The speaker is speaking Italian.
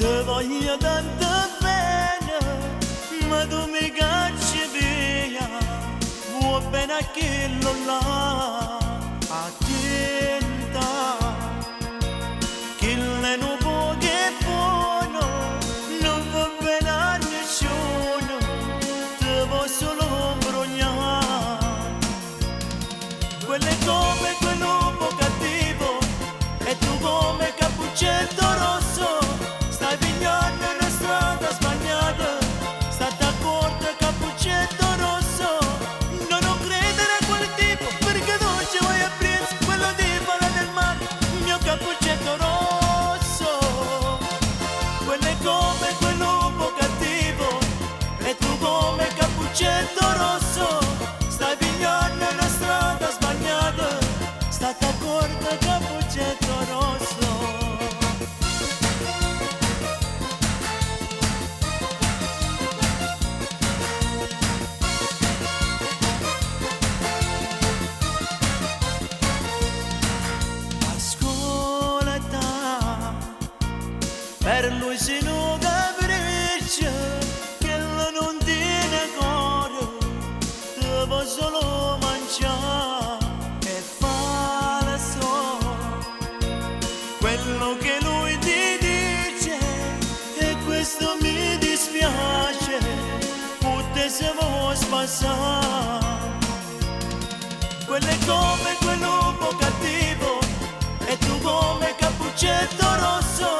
Te voglio tanto bene, ma tu mi cacci via. Vuoi bene a chi lo là, attenta, che le non può che buono, non va bene a nessuno, te vuoi solo imbrogliare. Quello è come quell'uomo cattivo, e tu come cappuccetto rosso. Stai pigliando una strada sbagliata, stai d'accordo cappuccetto rosso. Non credere a quel tipo, perché tu ci vuoi a prince, quello di Pala del Mare, il mio cappuccetto rosso. Quello è come quell'uomo cattivo, e tu come cappuccetto rosso. Stai pigliando una strada sbagliata, stai d'accordo cappuccetto rosso. Per lui si non capisce che non tiene cuore, te può solo mangiare e fare solo quello che lui ti dice, e questo mi dispiace, potesse vuoi spassare. Quello è come quell'uomo cattivo, e tu come cappuccetto rosso.